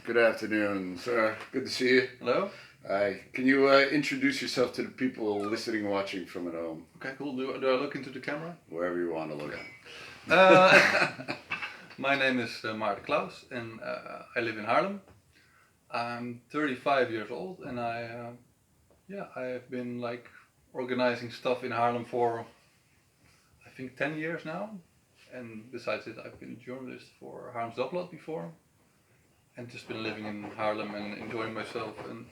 Good afternoon, sir. Good to see you. Hello. Hi. Can you introduce yourself to the people listening and watching from at home? Okay, cool. Do I look into the camera? Wherever you want to look. My name is Maarten Claus, and I live in Haarlem. I'm 35 years old, and I've been like organizing stuff in Haarlem for I think 10 years now. And besides it, I've been a journalist for Haarlemse Hout before, and just been living in Haarlem and enjoying myself, and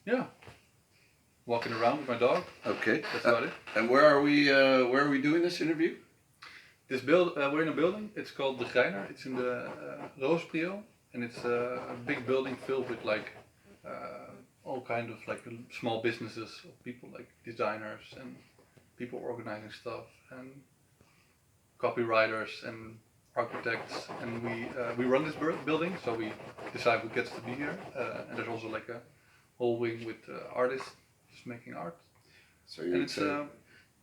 yeah, walking around with my dog. Okay. That's about it. And where are we doing this interview? We're in a building. It's called the Greiner. It's in the Roosprio, and it's a big building filled with like all kind of like small businesses of people like designers and people organizing stuff and copywriters and architects, and we run this building, so we decide who gets to be here. And there's also like a whole wing with artists just making art. So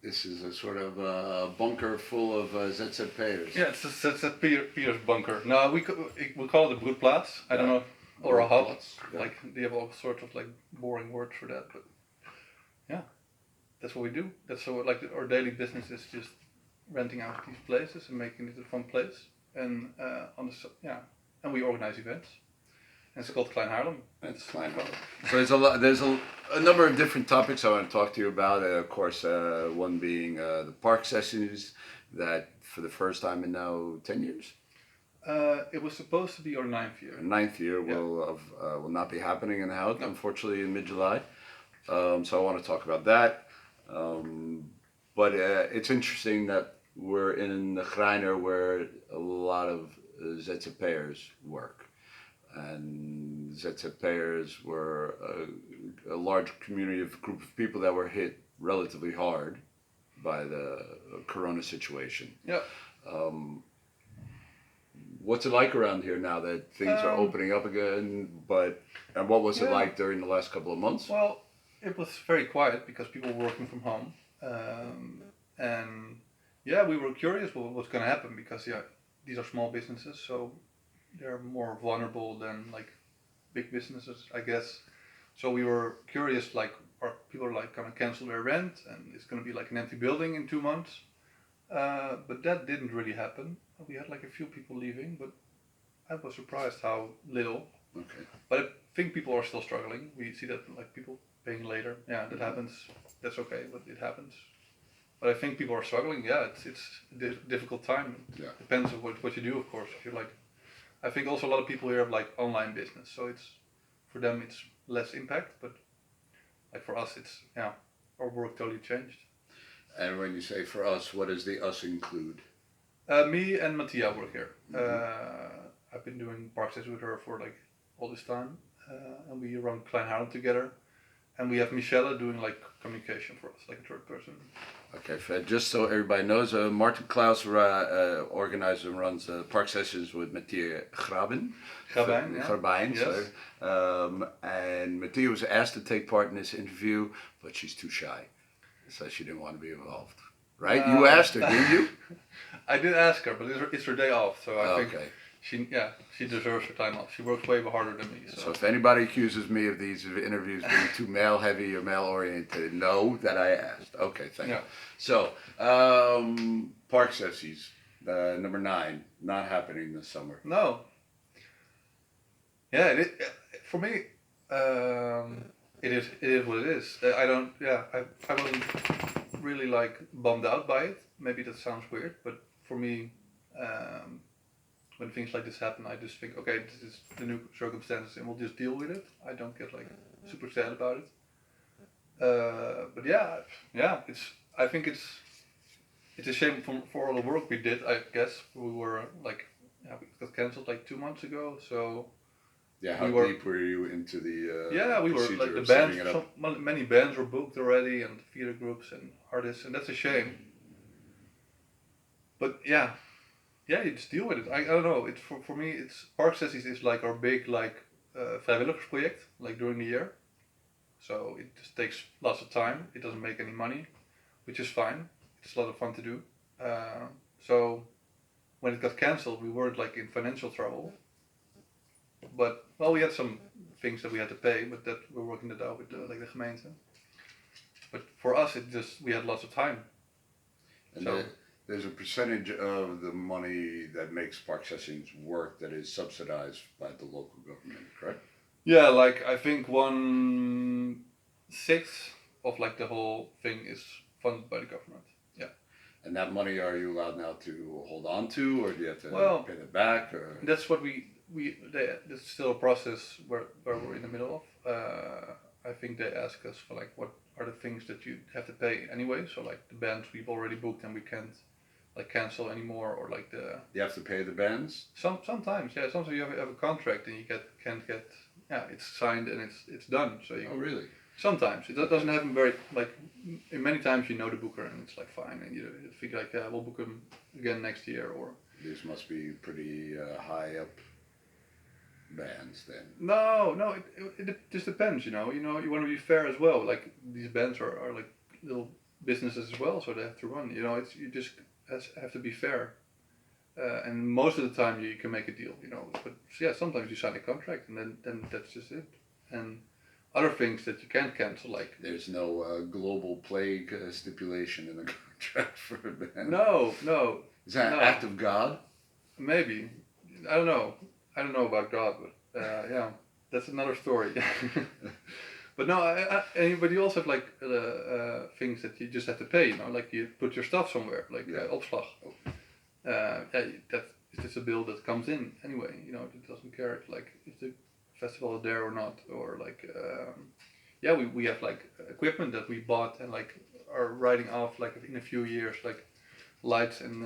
this is a sort of bunker full of ZZP'ers. Yeah, it's a Piers bunker. No, we call it a broedplaats. I don't know, or a hub. Yeah. Like they have all sorts of like boring words for that, but yeah, that's what we do. That's so like our daily business is just renting out these places and making it a fun place. And and we organize events. And it's called Klein Haarlem. That's Klein Haarlem. So there's a number of different topics I want to talk to you about. Of course, one being the Parksessies, that for the first time in now 10 years. It was supposed to be our 9th year. 9th year will not be happening in the Hout, unfortunately, in mid-July. So I want to talk about that. But it's interesting that we're in the Greiner where a lot of ZZP'ers work. And ZZP'ers were a large group of people that were hit relatively hard by the corona situation. Yeah. What's it like around here now that things are opening up again? And what was it like during the last couple of months? Well, it was very quiet because people were working from home. And yeah, we were curious what was going to happen because these are small businesses, so they're more vulnerable than like big businesses, I guess. So we were curious, like, are people like gonna cancel their rent and it's gonna be like an empty building in 2 months? But that didn't really happen. We had like a few people leaving, but I was surprised how little. Okay. But I think people are still struggling. We see that like people paying later. Yeah, that happens. That's okay, but it happens. But I think people are struggling. Yeah, it's a difficult time. Yeah. Depends on what you do, of course. If you're like, I think also a lot of people here have like online business, so for them it's less impact, but like for us it's our work totally changed. And when you say for us, what does the us include? Me and Matya work here. I've been doing Parksessies with her for like all this time, and we run Klein Haarlem together, and we have Michelle doing like communication for us, like a third person. Okay, Fred, just so everybody knows, Maarten Claus organizes and runs Parksessies with Matya Grabin. Grabin, yes. And Matya was asked to take part in this interview, but she's too shy, so she didn't want to be involved. Right? You asked her, didn't you? I did ask her, but it's her day off, so I think she deserves her time off. She works way harder than me. So if anybody accuses me of these interviews being too male heavy or male oriented, know that I asked. Okay, thank you. So, Parksessies, number 9, not happening this summer. No. Yeah, for me, it is what it is. I wasn't really like bummed out by it. Maybe that sounds weird, but for me, when things like this happen, I just think, okay, this is the new circumstances, and we'll just deal with it. I don't get like super sad about it. But I think it's a shame for all the work we did. I guess we were like, it got cancelled like 2 months ago. So how deep were you into the? We were like the bands. Many bands were booked already, and theater groups and artists, and that's a shame. But you just deal with it. I don't know. It's for me. It's Parksessies is like our big like vrijwilligersproject, like during the year. So it just takes lots of time. It doesn't make any money, which is fine. It's a lot of fun to do. So when it got cancelled, we weren't like in financial trouble. But well, we had some things that we had to pay, but that we're working that out with like the gemeente. But for us, we had lots of time. And So there's a percentage of the money that makes Parksessies work that is subsidized by the local government, correct? yeah, like I think 1/6 of like the whole thing is funded by the government. Yeah. And that money, are you allowed now to hold on to, or do you have to Well, pay that back? Or that's what that's still a process where we're in the middle of. I think they ask us for like what are the things that you have to pay anyway. So like the bands we've already booked and we can't like cancel anymore, or like you have to pay the bands? sometimes sometimes you have a contract and you can't get it's signed and it's done. So you Oh, really? sometimes it doesn't happen very like in many times you know the booker and it's like fine and you think like we'll book him again next year or. These must be pretty high up bands then. No, it just depends, you know. You want to be fair as well. Like these bands are like little businesses as well, so they have to run. You know, you just have to be fair. And most of the time you can make a deal, you know. But yeah, sometimes you sign a contract and then that's just it. And other things that you can't cancel, like There's no global plague stipulation in the contract for a band. no, Is that an no. act of God? Maybe I don't know. I don't know about God, but yeah, that's another story. But no, but you also have like things that you just have to pay. You know, like you put your stuff somewhere, like opslag. That is just a bill that comes in anyway. You know, it doesn't care if the festival is there or not, or like we have like equipment that we bought and like are writing off like in a few years, like lights and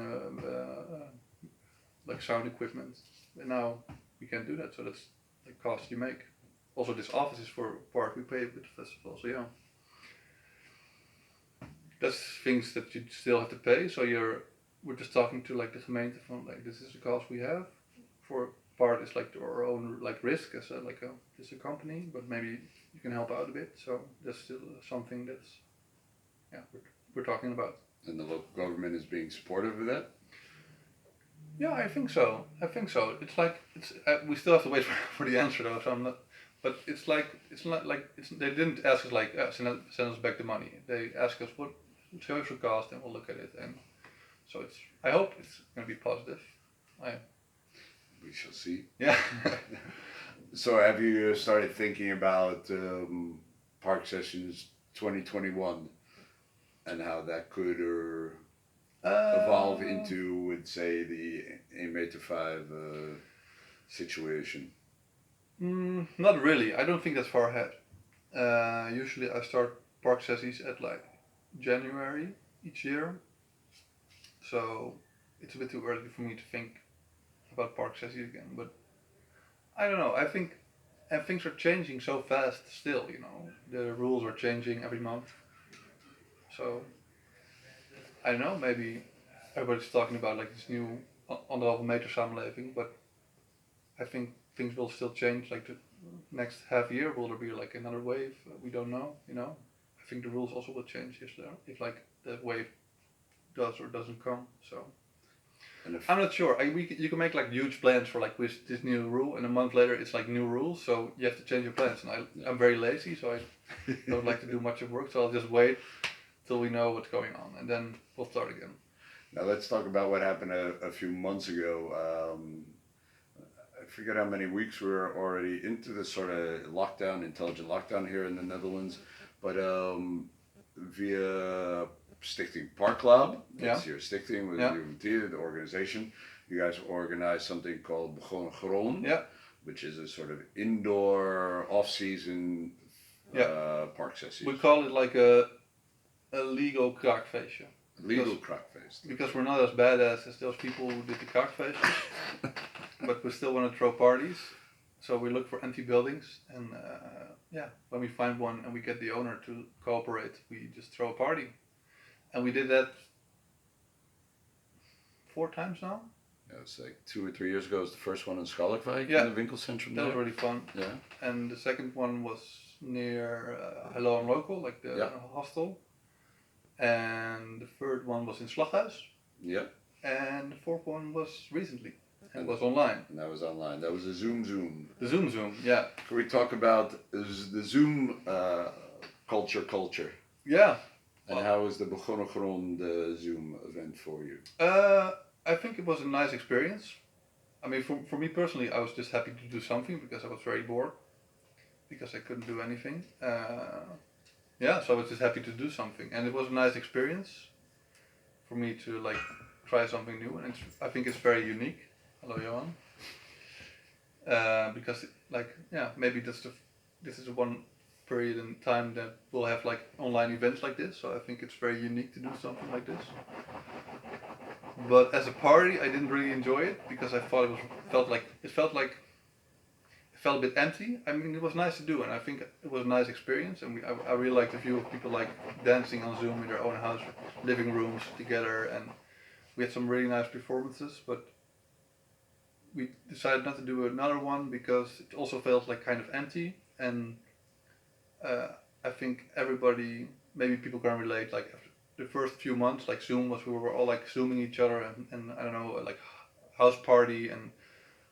like sound equipment. And now we can't do that, so that's the cost you make. Also, this office is for part we pay with the festival, so yeah. That's things that you still have to pay. So we're just talking to like the gemeente from like this is the cost we have. For part is like our own like risk as a company, but maybe you can help out a bit. So that's still something that's we're talking about. And the local government is being supportive of that? Yeah, I think so. It's like we still have to wait for the answer though. So I'm not. But it's not like they didn't ask us like send us back the money. They ask us what show us the cost and we'll look at it. And so I hope it's going to be positive. We shall see. Yeah. So have you started thinking about Parksessies 2021 and how that could evolve into, would say, the 1.5 meter situation? Not really. I don't think that's far ahead. Usually I start Parksessies at like January each year. So it's a bit too early for me to think about Parksessies again. But I don't know. I think things are changing so fast still, you know. The rules are changing every month. So I don't know, maybe everybody's talking about like this new 1.5 meter samenleving, but I think things will still change. Like the next half year, will there be like another wave? We don't know, you know. I think the rules also will change if like the wave does or doesn't come. So I'm not sure. You can make like huge plans for like with this new rule, and a month later it's like new rules, so you have to change your plans. And I'm very lazy, so I don't like to do much of work, so I'll just wait till we know what's going on, and then we'll start again. Now let's talk about what happened a few months ago. I forget how many weeks we were already into this sort of lockdown, intelligent lockdown here in the Netherlands, but via Stichting Park Club, that's your stichting with Matya, the organization. You guys organized something called Begon Grond, which is a sort of indoor, off-season Parksessies. We call it like a legal kraakfeestje. Legal kraakfeest. Because we're not as badass as those people who did the kraakfeestjes, but we still want to throw parties. So we look for empty buildings, and when we find one and we get the owner to cooperate, we just throw a party. And we did that 4 times now. Yeah, it's like 2 or 3 years ago. It was the first one in Schalkwijk in the winkelcentrum. That was really fun. Yeah. And the second one was near Hello and Local, like the hostel. And the third one was in Slaghuis. Yeah. And the fourth one was recently. and it was online. And that was online. That was a Zoom. The Zoom, yeah. Can we talk about the Zoom culture? Yeah. And how was the Begonnen Grond Zoom event for you? I think it was a nice experience. I mean, for me personally, I was just happy to do something because I was very bored, because I couldn't do anything. Yeah, so I was just happy to do something, and it was a nice experience for me to like try something new, and I think it's very unique. Hello, Johan. Because like maybe this is the one period in time that we'll have like online events like this. So I think it's very unique to do something like this. But as a party, I didn't really enjoy it because I thought it felt a bit empty. I mean, it was nice to do, and I think it was a nice experience. And I really liked the view of people like dancing on Zoom in their own house, living rooms together, and we had some really nice performances. But we decided not to do another one because it also felt like kind of empty. And I think everybody, maybe people can relate. Like after the first few months, like Zoom was, we were all like Zooming each other, and I don't know, like house party and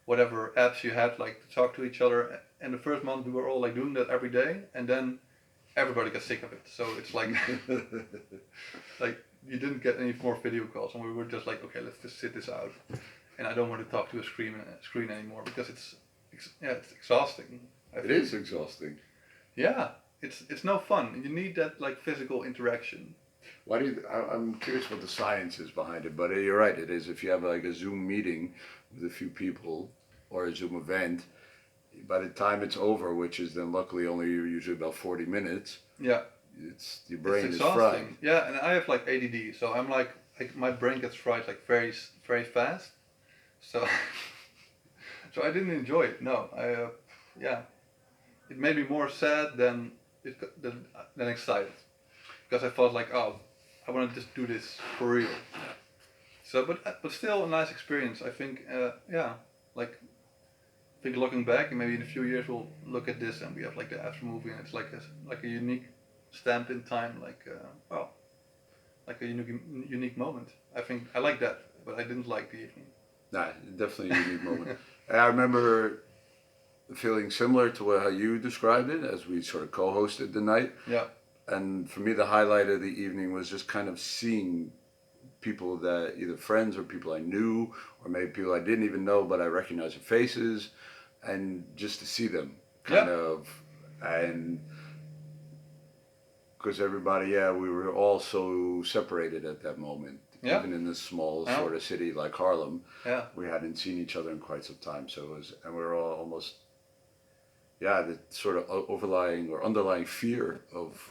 whatever apps you had like to talk to each other. And the first month we were all like doing that every day, and then everybody got sick of it. So it's like like you didn't get any more video calls, and we were just like, okay, let's just sit this out. And I don't want to talk to a screen anymore because it's exhausting. It is exhausting. Yeah, it's no fun. You need that like physical interaction. Why do you? I'm curious what the science is behind it, but you're right. It is if you have like a Zoom meeting with a few people or a Zoom event, by the time it's over, which is then luckily only usually about 40 minutes. Yeah. It's your brain it's is fried. Yeah, and I have like ADD, so I'm like my brain gets fried like very fast. So so I didn't enjoy it. No, it made me more sad than excited, because I felt like, oh, I want to just do this for real. So, but still a nice experience. I think, like, I think looking back, and maybe in a few years we'll look at this and we have like the after movie, and it's like a unique stamp in time, like a unique moment. I think I like that, but I didn't like the evening. Nah, definitely a unique moment. I remember feeling similar to how you described it as we sort of co-hosted the night. Yeah. And for me, the highlight of the evening was just kind of seeing people that either friends or people I knew, or maybe people I didn't even know, but I recognized their faces, and just to see them kind of, and because everybody, we were all so separated at that moment. Yeah. Even in this small sort of city like Haarlem, we hadn't seen each other in quite some time. So it was, and we were all almost, the sort of overlying or underlying fear of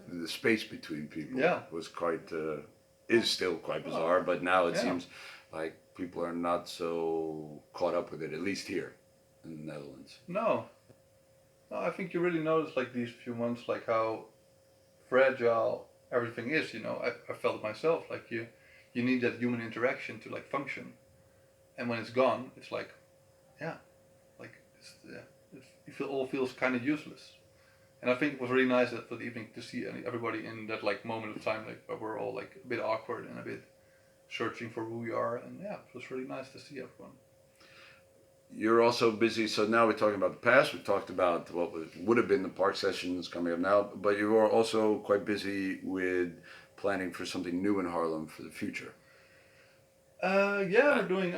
the space between people was quite, is still quite bizarre. But now it seems like people are not so caught up with it, at least here in the Netherlands. No, I think you really notice like these few months, like how fragile everything is. You know, I felt it myself. Like you need that human interaction to like function, and when it's gone, it's like, it all feels kind of useless. And I think it was really nice for the evening to see everybody in that like moment of time, like where we're all like a bit awkward and a bit searching for who we are, and it was really nice to see everyone. You're also busy, so now we're talking about the past. We talked about what would have been the Parksessies coming up now, but you are also quite busy with planning for something new in Haarlem for the future. We're doing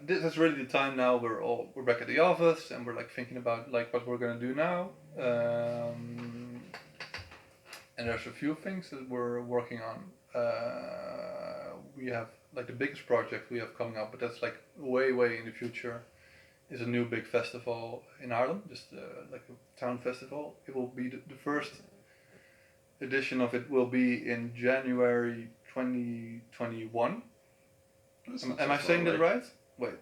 this is really the time now. We're back at the office, and we're like thinking about like what we're gonna do now. And there's a few things that we're working on. We have like the biggest project we have coming up, but that's like way in the future, is a new big festival in Haarlem, just like a town festival. It will be the first edition of it will be in January 2021. Am I saying that right? Wait.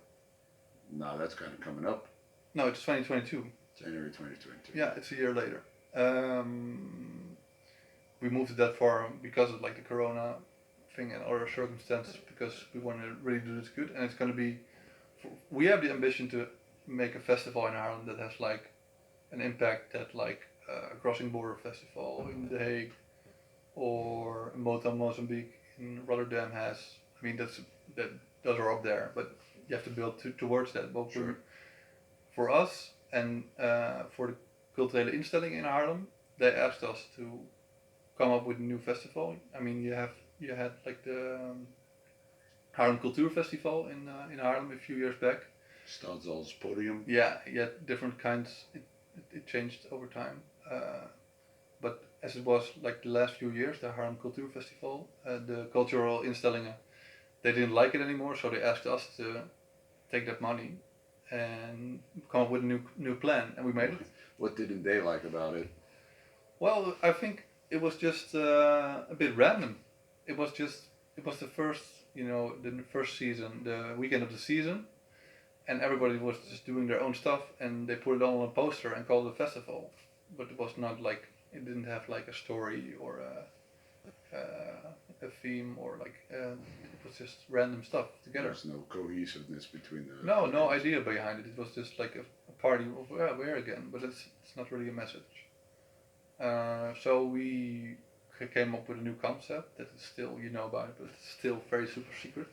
No, that's kind of coming up. No, it's 2022. January 2022. Yeah, it's a year later. We moved it that far because of like the corona thing and other circumstances, because we want to really do this good, and it's going to be. We have the ambition to make a festival in Ireland that has like an impact that like a crossing border festival in The Hague or Mozambique in Rotterdam has. I mean those are up there, but you have to build towards that. But Sure. for us and for the culturele instelling in Haarlem, they asked us to come up with a new festival. I mean, you had like the Haarlem Cultuurfestival in Haarlem a few years back. Stadsel's podium. Yeah, you had different kinds. It changed over time. But as it was like the last few years, the Haarlem Cultuurfestival, the cultural instellingen, they didn't like it anymore, so they asked us to take that money and come up with a new plan, and we made it. What didn't they like about it? Well, I think it was just a bit random. It was the first, the first season, the weekend of the season, and everybody was just doing their own stuff, and they put it all on a poster and called it a festival. But it was not like, it didn't have like a story or a theme or like it was just random stuff together. There's no cohesiveness between the. No idea behind it. It was just like a party of we're again, but it's not really a message. So we came up with a new concept that is still, you know about it, but it's still very super secret.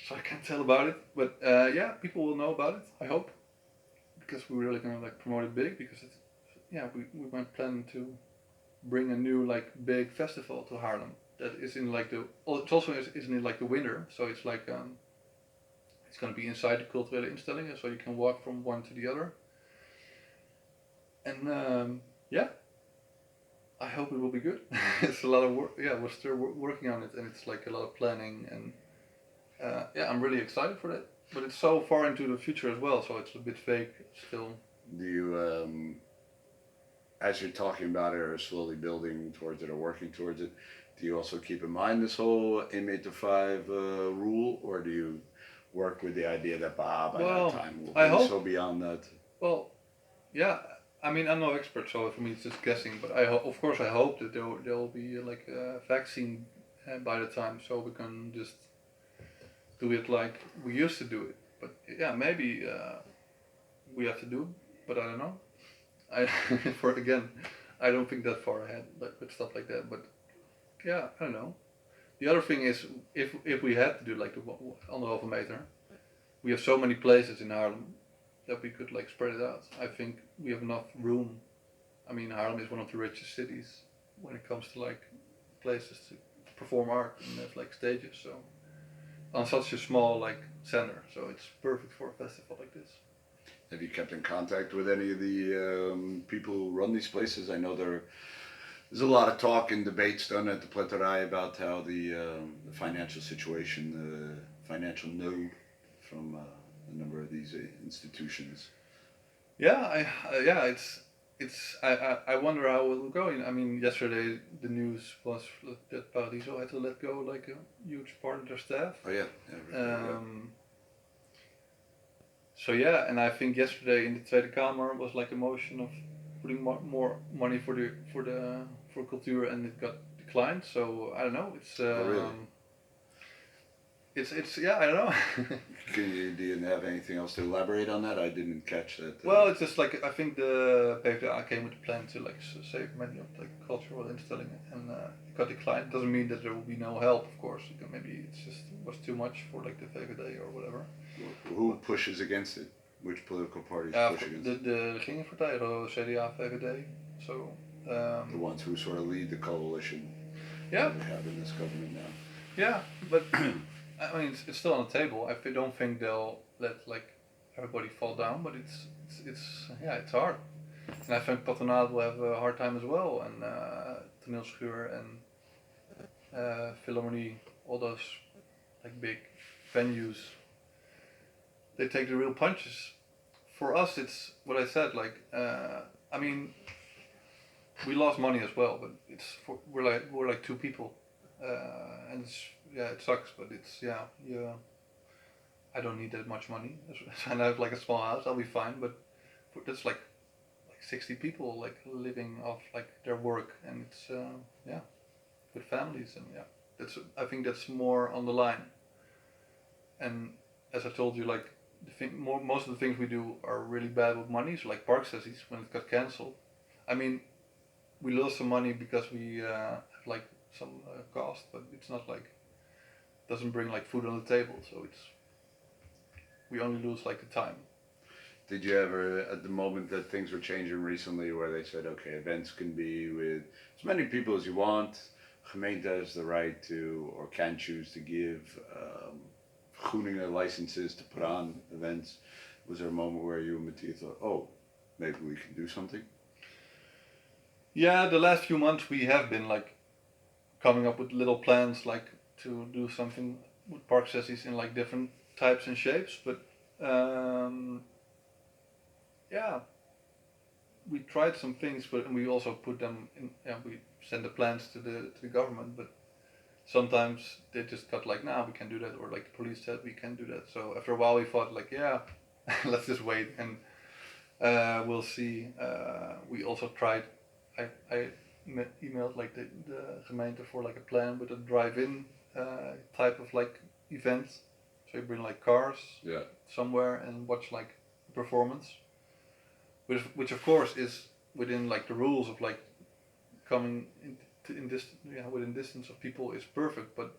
So I can't tell about it, but yeah, people will know about it. I hope, because we're really gonna like promote it big. Because it's, yeah, we went planning to bring a new like big festival to Haarlem that is in like the. It's also isn't in like the winter, so it's like it's gonna be inside the culturele instellingen, so you can walk from one to the other. And yeah, I hope it will be good. It's a lot of work. Yeah, we're still working on it, and it's like a lot of planning, and yeah, I'm really excited for that. But it's so far into the future as well, so it's a bit vague still. Do you, as you're talking about it, or slowly building towards it, or working towards it, do you also keep in mind this whole aim 8 to 5 rule, or do you work with the idea that by Well, that time we'll I be hope. so beyond that? Well, yeah. I mean, I'm no expert, so for me it's just guessing. But of course, I hope that there will be like a vaccine by the time, so we can just do it like we used to do it. But yeah, maybe we have to do, but I don't know. I I don't think that far ahead like with stuff like that. But yeah, I don't know. The other thing is, if we had to do like the 1,5 meter, we have so many places in Haarlem that we could like spread it out. I think we have enough room. I mean, Haarlem is one of the richest cities when it comes to like places to perform art and have like stages. So on such a small like center, so it's perfect for a festival like this. Have you kept in contact with any of the people who run these places? I know there's a lot of talk and debates done at the Pletterij about how the financial situation, the financial node from a number of these institutions. Yeah, yeah, I wonder how it will go. I mean, yesterday the news was that Paradiso had to let go like a huge part of their staff. Oh yeah. Yeah. So yeah, and I think yesterday in the Tweede Kamer was like a motion of putting more money for culture, and it got declined. So I don't know. It's Oh, really? it's yeah, I don't know. Do you have anything else to elaborate on that? I didn't catch that. Well, it's just like I think the PvdA came with a plan to like save many of like cultural instellingen, and it got declined. Doesn't mean that there will be no help, of course. Maybe it's just was too much for like the VVD or whatever. Who pushes against it? Which political parties push against it? De regeringspartijen, CDA, VVD. So The ones who sort of lead the coalition. yeah, That we have in this government now. yeah, but I mean it's still on the table. I don't think they'll let like everybody fall down, but it's yeah, it's hard. And I think Patronaat will have a hard time as well, and Toneelschuur and Philharmonie, all those like big venues, they take the real punches. For us, it's what I said. Like, I mean, we lost money as well, but we're like two people, and it's, yeah, it sucks, but it's yeah. I don't need that much money, and I have like a small house. I'll be fine, but that's like 60 people like living off like their work, and it's yeah, with families, and yeah, I think that's more on the line. And as I told you, like most of the things we do are really bad with money. So like Parksessies, when it got cancelled, I mean, we lost some money because we have like some cost, but it's not like doesn't bring like food on the table. So it's we only lose like the time. Did you ever, at the moment that things were changing recently, where they said, okay, events can be with as many people as you want, gemeente has the right to or can choose to give vergunningen, licenses to put on events. Was there a moment where you and Matya thought, oh, maybe we can do something? Yeah, the last few months we have been like coming up with little plans like to do something with Parksessies in like different types and shapes, but yeah, we tried some things, but we also put them in. Yeah, we send the plans to the government, but sometimes they just got like, nah, we can't do that, or like the police said we can't do that. So after a while we thought like, yeah, let's just wait and we'll see. We also tried. I emailed like the gemeente for like a plan with a drive-in type of like event. So you bring like cars somewhere and watch like a performance, which of course is within like the rules of like coming in this within distance of people is perfect, but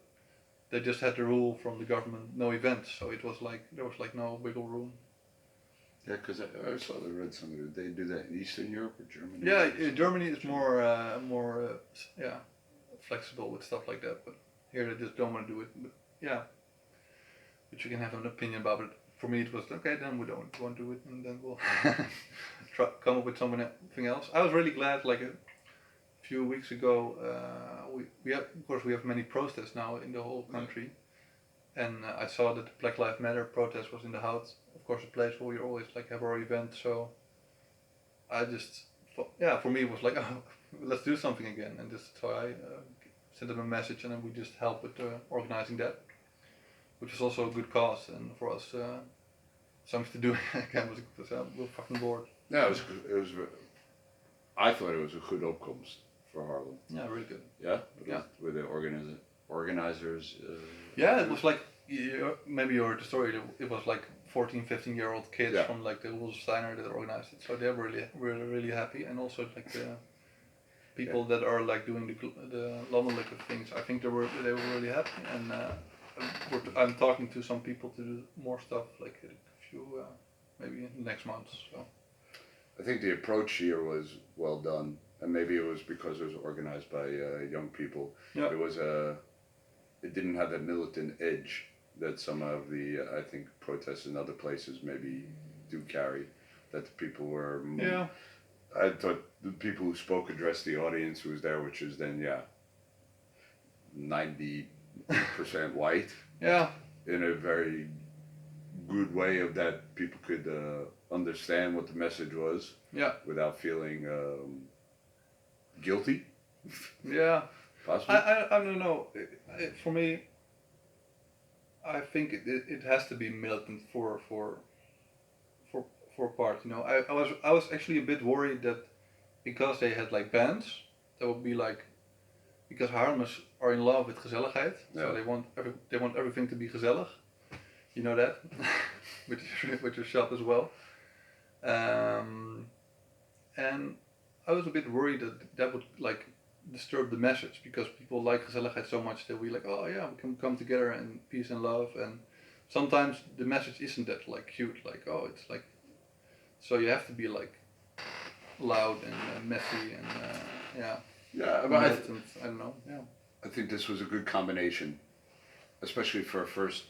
they just had the rule from the government, no events, so it was like there was like no wiggle room. Yeah, because I saw they read something. Did they do that in Eastern Europe or Germany? Yeah, Germany is more flexible with stuff like that, but here they just don't want to do it. But yeah, but you can have an opinion about it. For me, it was okay. Then we don't want to do it, and then we'll come up with something else. I was really glad. Like a few weeks ago, we have, of course, we have many protests now in the whole country, and I saw that the Black Lives Matter protest was in the Hout. Of course, a place where we always like have our events. So I just thought, yeah, for me it was like, oh, let's do something again, and just so I sent them a message, and then we just helped with organizing that, which was also a good cause, and for us something to do again because we're fucking bored. Yeah, it was. I thought it was a good opkomst for Haarlem. Yeah, really good. Yeah, Yeah. with the organizers. Yeah, it was like maybe you heard the story. It was like 14, 15-year-old kids from like the Wolves Steiner that organized it. So they're really happy, and also like the people that are like doing the landelijke things. I think they were really happy, and I'm talking to some people to do more stuff like a few maybe in the next months. So I think the approach here was well done, and maybe it was because it was organized by young people. Yeah. It didn't have that militant edge that some of the I think protests in other places maybe do carry. That the people were. Yeah. I thought the people who spoke addressed the audience who was there, which is then 90% white. Yeah. In a very good way of that people could understand what the message was. Yeah. Without feeling guilty. Yeah. Possibly. I don't know. For me, I think it has to be militant for part. You know, I was actually a bit worried that because they had like bands, that would be like because Haarlemers are in love with gezelligheid, so they want everything to be gezellig. You know that, with your shop as well. And I was a bit worried that would like disturb the message because people like gezelligheid so much that we like, oh yeah, we can come together and peace and love, and sometimes the message isn't that like cute, like oh it's like, so you have to be like loud and messy and but I don't know. Yeah. I think this was a good combination, especially for a first.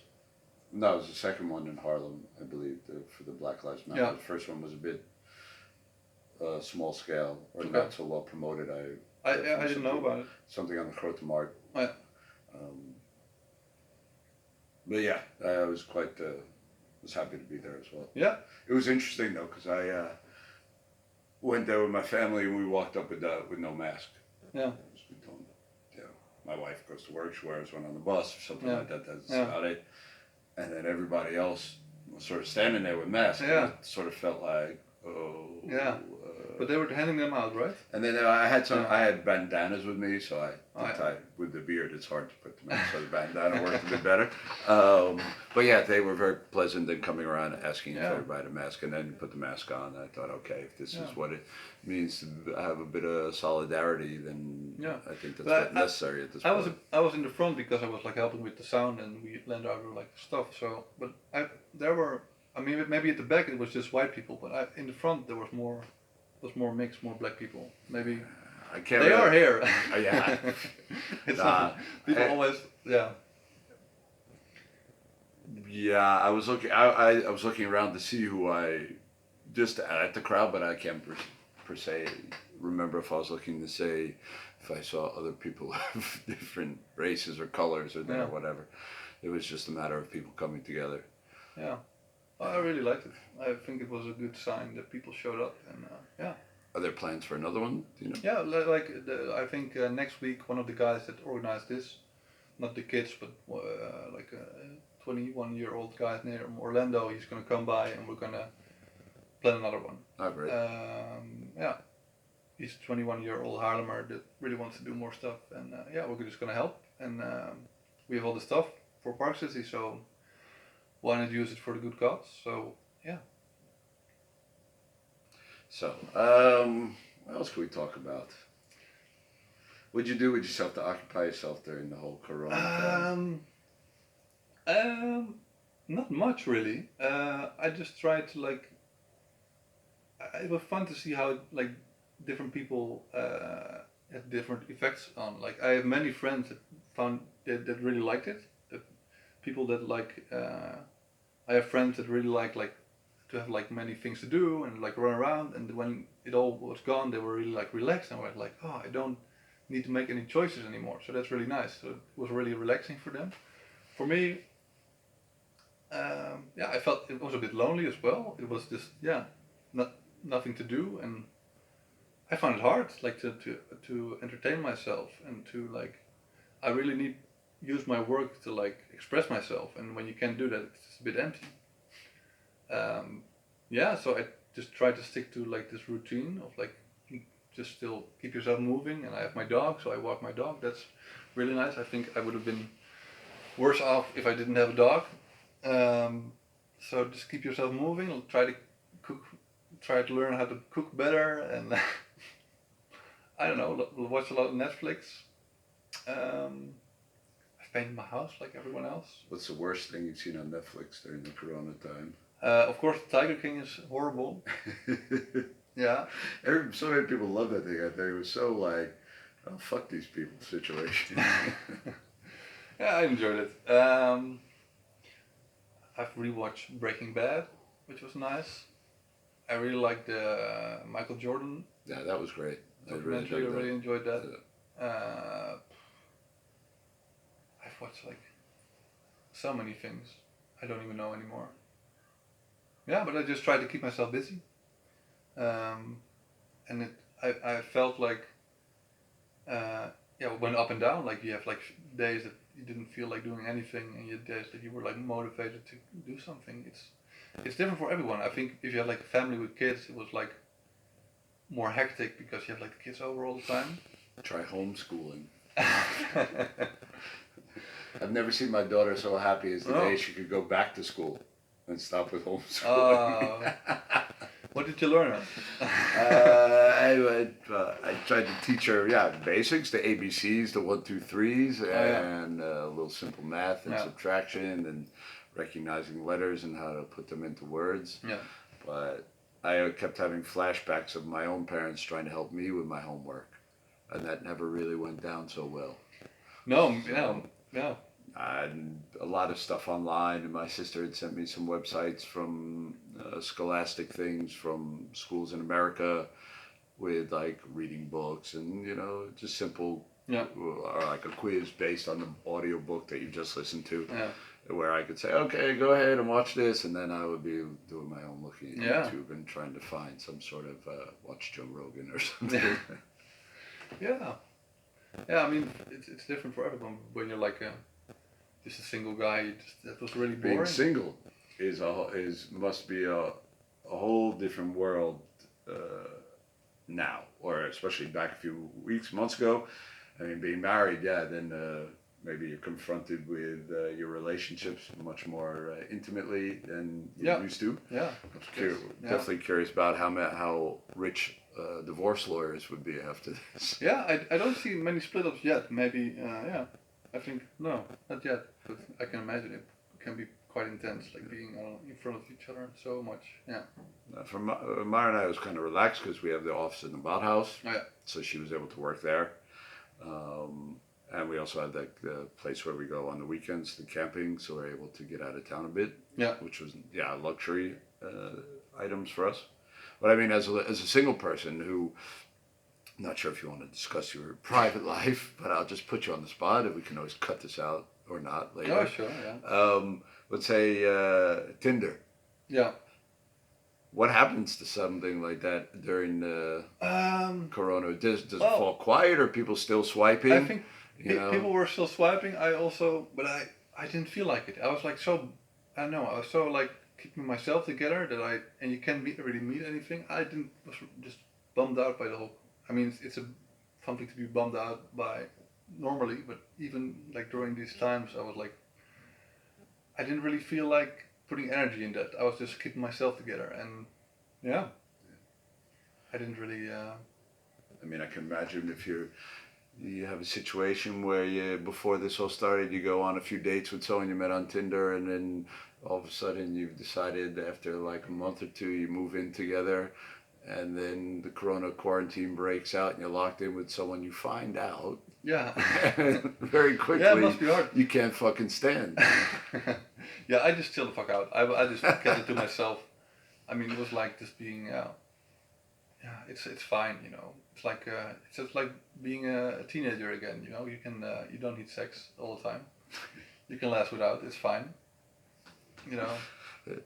No, it was the second one in Haarlem, I believe, for the Black Lives Matter. Yeah. The first one was a bit small scale or not so well promoted. I didn't know about it. Something on the Grote Markt. Oh, yeah. But yeah, I was was happy to be there as well. Yeah. It was interesting though, because I went there with my family and we walked up with no mask. Yeah. My wife goes to work, she wears one on the bus or something like that. That's about it. And then everybody else was sort of standing there with masks. Yeah. And it sort of felt like, oh. Yeah. But they were handing them out, right? And then I had bandanas with me, so with the beard, it's hard to put them in, so the bandana worked a bit better. But yeah, they were very pleasant in coming around and asking if everybody had a mask, and then put the mask on. I thought, okay, if this is what it means to have a bit of solidarity, then Yeah. I think that's But necessary at this I point. was in the front because I was like helping with the sound and we lent out like stuff. So, but there were, I mean, maybe at the back it was just white people, but in the front there was more mixed, more black people. Maybe I can't. they are here. Yeah. It's Nah. not, people always, yeah. Yeah, I was looking. I was looking around to see who I just at the crowd, but I can't per se remember if I was looking to say if I saw other people of different races or colors or that or whatever. It was just a matter of people coming together. Yeah, I really liked it. I think it was a good sign that people showed up, and yeah. Are there plans for another one? Do you know? Yeah, like I think next week one of the guys that organized this, not the kids, but like a 21-year-old guy near Orlando, he's gonna come by and we're gonna plan another one. Oh, great. Yeah, he's a 21-year-old Haarlemmer that really wants to do more stuff, and yeah, we're just gonna help, and we have all the stuff for Parksessies, so why not use it for the good cause? So yeah. So, what else can we talk about? What'd you do with yourself to occupy yourself during the whole Corona time? Not much really. I just tried to like. It was fun to see how like different people had different effects on. Like I have many friends that found that really liked it. That people that like. I have friends that really like to have like many things to do and like run around. And when it all was gone, they were really like relaxed and were like, oh, I don't need to make any choices anymore. So that's really nice. So it was really relaxing for them. For me, yeah, I felt it was a bit lonely as well. It was just nothing to do, and I found it hard like to entertain myself and to like I really need use my work to like express myself, and when you can't do that, it's a bit empty. Yeah, so I just try to stick to like this routine of like just still keep yourself moving, and I have my dog, so I walk my dog. That's really nice. I think I would have been worse off if I didn't have a dog. So just keep yourself moving. Try to cook. Try to learn how to cook better, and I don't know. Watch a lot of Netflix. I've painted my house like everyone else. What's the worst thing you've seen on Netflix during the Corona time? Of course, Tiger King is horrible. Yeah. So many people love that thing. I think it was so like, oh fuck these people situation. Yeah, I enjoyed it. I've rewatched Breaking Bad, which was nice. I really liked the Michael Jordan Yeah, that was great. documentary. I really enjoyed that. I've watched like so many things. I don't even know anymore. Yeah, but I just try to keep myself busy. And I felt like it went up and down. Like you have like days that you didn't feel like doing anything, and you had days that you were like motivated to do something. It's different for everyone. I think if you have like a family with kids, it was like more hectic because you have like the kids over all the time. Try homeschooling. I've never seen my daughter so happy as the day she could go back to school and stop with homeschooling. What did you learn? I tried to teach her, basics, the ABCs, the 1, 2, 3s, and a little simple math and subtraction and recognizing letters and how to put them into words. Yeah. But I kept having flashbacks of my own parents trying to help me with my homework, and that never really went down so well. No. And a lot of stuff online, and my sister had sent me some websites from scholastic things from schools in America with like reading books and just simple or like a quiz based on the audio book that you just listened to, where I could say, okay, go ahead and watch this, and then I would be doing my own looking at YouTube and trying to find some sort of watch Joe Rogan or something. Yeah, I mean it's different for everyone. When you're like just a single guy, that was really boring. Being single must be a whole different world now, or especially back a few months ago. I mean, being married, then maybe you're confronted with your relationships much more intimately than you Yeah. used to. Yeah. Definitely curious about how rich divorce lawyers would be after this. Yeah, I don't see many split ups yet. Maybe, yeah. I think, no, not yet. But I can imagine it can be quite intense, like being in front of each other so much. Yeah. For Mara and I, it was kind of relaxed because we have the office in the Badhouse, Oh, yeah. so she was able to work there. And we also had like the place where we go on the weekends, the camping, so we're able to get out of town a bit. Yeah. Which was luxury items for us. But I mean, as a single person who, I'm not sure if you want to discuss your private life, but I'll just put you on the spot, and we can always cut this out or not later. Oh, sure, yeah. Let's say Tinder. Yeah. What happens to something like that during the Corona? Does it well, fall quiet, or people still swiping? I think people were still swiping. But I didn't feel like it. I was like I don't know, I was so like keeping myself together and you can't really meet anything. Was just bummed out by the whole, I mean, it's something to be bummed out by normally, but even like during these times, I was like, I didn't really feel like putting energy in that. I was just keeping myself together, and yeah, I didn't really. I mean, I can imagine if you have a situation where before this all started, you go on a few dates with someone you met on Tinder, and then all of a sudden you've decided after like a month or two you move in together, and then the Corona quarantine breaks out and you're locked in with someone you find out. Yeah. Very quickly. Yeah, it must be hard. You can't fucking stand. Yeah, I just chill the fuck out. I just kept it to myself. I mean, it was like just being, yeah, it's fine, you know. It's like it's just like being a teenager again, you know. You don't need sex all the time. You can last without. It's fine. You know.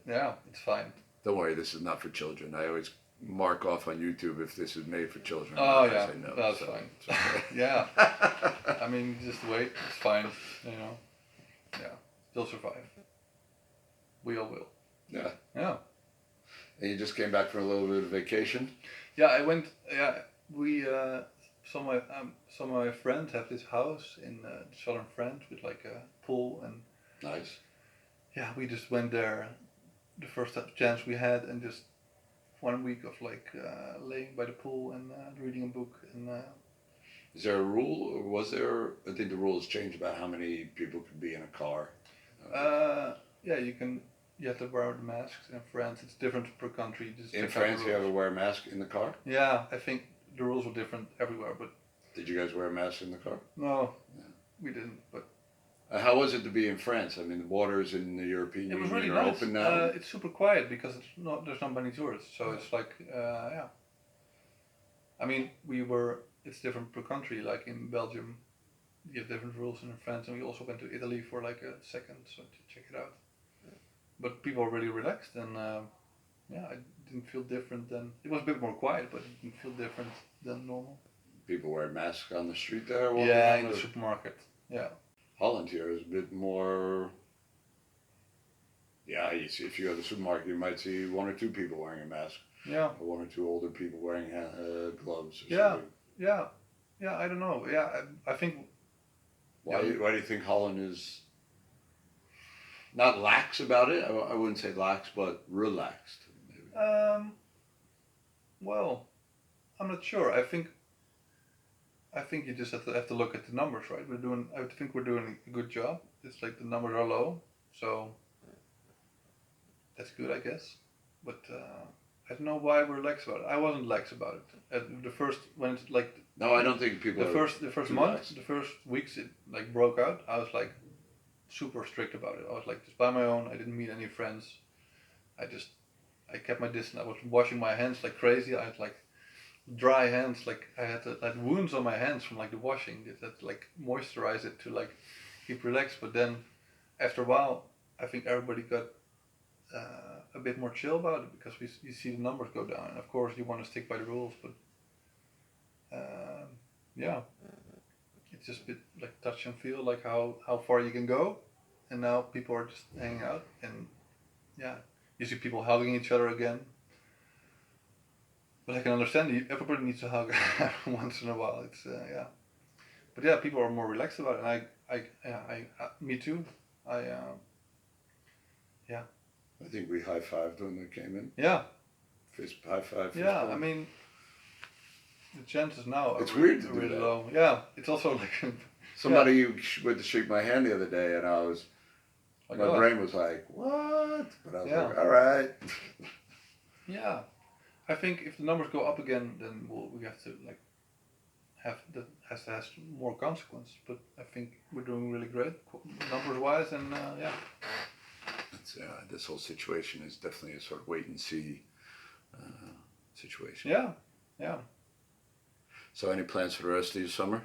Yeah, it's fine. Don't worry, this is not for children. I always mark off on YouTube if this is made for children. Oh I yeah, say no, that's so fine. it's okay. Yeah. I mean, just wait. It's fine. You know. Yeah. You'll survive. We all will. Yeah. Yeah. And you just came back from a little bit of vacation? Yeah, I went. Yeah, we. Some of my friends have this house in southern France with like a pool, and Nice. yeah, we just went there the first chance we had, and just 1 week of like laying by the pool and reading a book, and Is there a rule, or was there? I think the rules changed about how many people could be in a car. yeah, you have to wear the masks in France. It's different per country. Just In check out France, the you have to rules. wear a mask in the car. Yeah, I think the rules were different everywhere, but Did you guys wear a mask in the car? no, Yeah. we didn't. But How was it to be in France? I mean, the waters in the European it was Union really are nice. open now. It's super quiet because there's not many tourists, so it's like yeah. I mean, it's different per country. Like in Belgium, you have different rules, and in France, and we also went to Italy for like a second, so to check it out. But people were really relaxed, and yeah, I didn't feel different than. It was a bit more quiet, but it didn't feel different than normal. People wear masks on the street there. walking Yeah, around, in the or- supermarket. Yeah. Holland here is a bit more. Yeah, you see, if you go to the supermarket, you might see one or two people wearing a mask, Yeah. or one or two older people wearing gloves. Or Yeah. something. Yeah. Yeah. I don't know. Yeah, I think. Why Yeah. do you think Holland is not lax about it? I wouldn't say lax, but relaxed. Maybe. Well, I'm not sure. I think you just have to look at the numbers, right? I think we're doing a good job. It's like the numbers are low, so that's good, I guess. But I don't know why we're lax about it. I wasn't lax about it. At the first when it's like No, I don't think people. the are first too month, lax. the first weeks it like broke out. I was like super strict about it. I was like just by my own. I didn't meet any friends. I kept my distance. I was washing my hands like crazy. I had like dry hands, like I had wounds on my hands from like the washing. That like moisturize it to like keep relaxed. But then after a while, I think everybody got a bit more chill about it because you see the numbers go down. And of course, you want to stick by the rules, but yeah, it's just a bit like touch and feel, like how far you can go. And now people are just hanging out, and yeah, you see people hugging each other again. But I can understand everybody needs to hug once in a while. It's yeah, but yeah, people are more relaxed about it. And me too. Yeah, I think we high-fived when they came in. yeah, Fist high five. Fist yeah. bump. I mean, the chances now are It's weird to do really that. low. Yeah, it's also like Somebody went to shake my hand the other day, and I was, like, my oh, brain was like, what? But I was Yeah. like, all right. yeah. I think if the numbers go up again, then we have to like have that has more consequence. But I think we're doing really great numbers wise, and yeah. This whole situation is definitely a sort of wait and see situation. Yeah, yeah. So, any plans for the rest of your summer?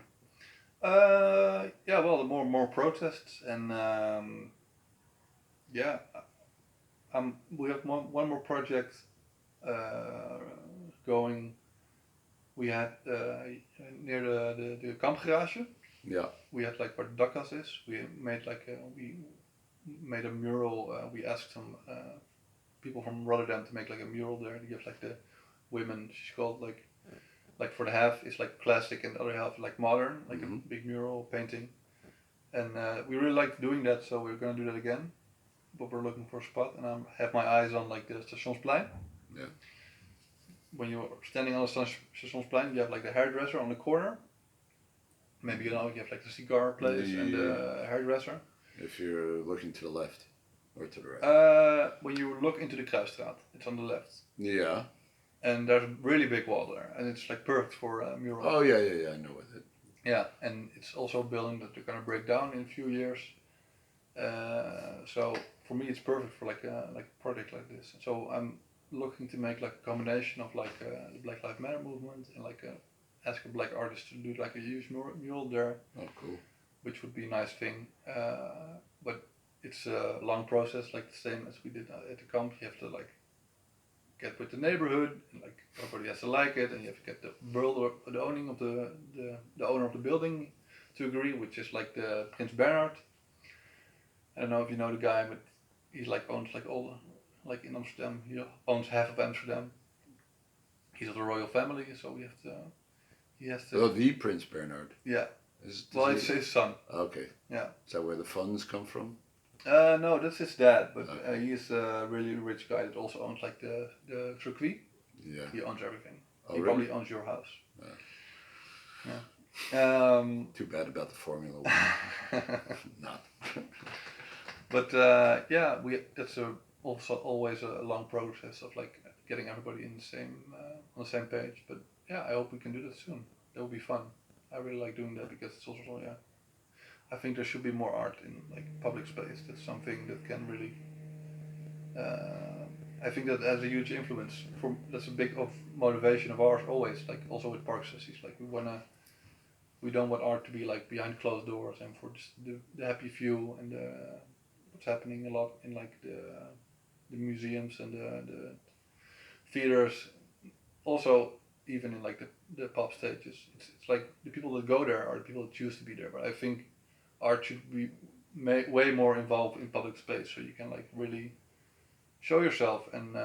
Yeah. Well, the more protests, and yeah, we have one more project going. We had near the kampgarage. Yeah. We had like where the dakkas is. We made a mural. We asked some people from Rotterdam to make like a mural there. You have like the women. She's called like for the half is like classic and the other half like modern, like a big mural painting. And we really liked doing that, so we're gonna do that again. But we're looking for a spot, and I have my eyes on like the Stationsplein. Yeah. When you're standing on the Stationsplein, you have like the hairdresser on the corner. Maybe you have like the cigar place and the hairdresser. If you're looking to the left or to the right. When you look into the Kruisstraat, it's on the left. Yeah. And there's a really big wall there, and it's like perfect for a mural. Oh yeah, I know it. Yeah, and it's also a building that they're gonna break down in a few years. So for me, it's perfect for like a project like this. So I'm looking to make like a combination of like the Black Lives Matter movement and like ask a black artist to do like a huge mural there. Oh, cool. Which would be a nice thing, but it's a long process, like the same as we did at the camp. You have to like get with the neighborhood, and like everybody has to like it, and you have to get the owning of the owner of the building to agree, which is like the Prince Bernhard. I don't know if you know the guy, but he like owns like all like in Amsterdam. He owns half of Amsterdam. He's of the royal family, so we have to. He has to. Oh, the Prince Bernhard. Yeah. Well, it's his son. Okay. Yeah. Is that where the funds come from? No, that's his dad, but Okay. he is a really rich guy that also owns like the circuit. Yeah. He owns everything. Oh, he really? probably owns your house. Yeah. Too bad about the Formula One. Not. But yeah, that's also always a long process of like getting everybody in the same on the same page. But yeah, I hope we can do that soon. That would be fun. I really like doing that because it's also I think there should be more art in like public space. That's something that can really. I think that has a huge influence. That's a big motivation of ours always. Like also with Parksessies, like we don't want art to be like behind closed doors and for just the happy view and what's happening a lot in like the museums and the theaters. Also, even in like the pop stages, it's like the people that go there are the people that choose to be there. But I think art should be way more involved in public space, so you can like really show yourself and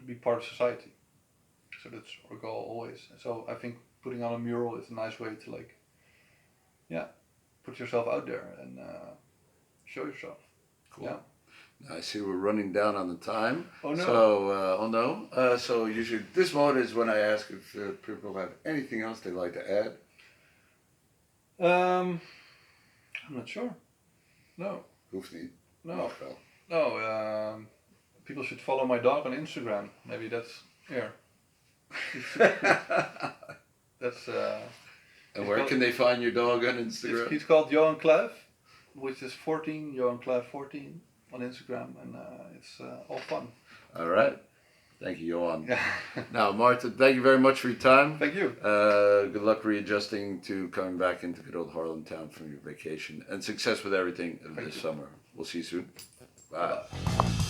be part of society. So that's our goal always. So I think putting on a mural is a nice way to like, put yourself out there and show yourself. Cool. Yeah. I see we're running down on the time. Oh no. So, so usually this moment is when I ask if people have anything else they'd like to add. I'm not sure. No. Hoeft niet. No. Mag wel. No. People should follow my dog on Instagram. Maybe that's here. That's. And where can they find your dog on Instagram? He's called Johan Kluif, which is 14. Johan Kluif 14 on Instagram, and it's all fun. All right. Thank you, Johan. Yeah. Now, Maarten, thank you very much for your time. Thank you. Good luck readjusting to coming back into good old Haarlemtown from your vacation, and success with everything this summer. We'll see you soon. Bye. Bye.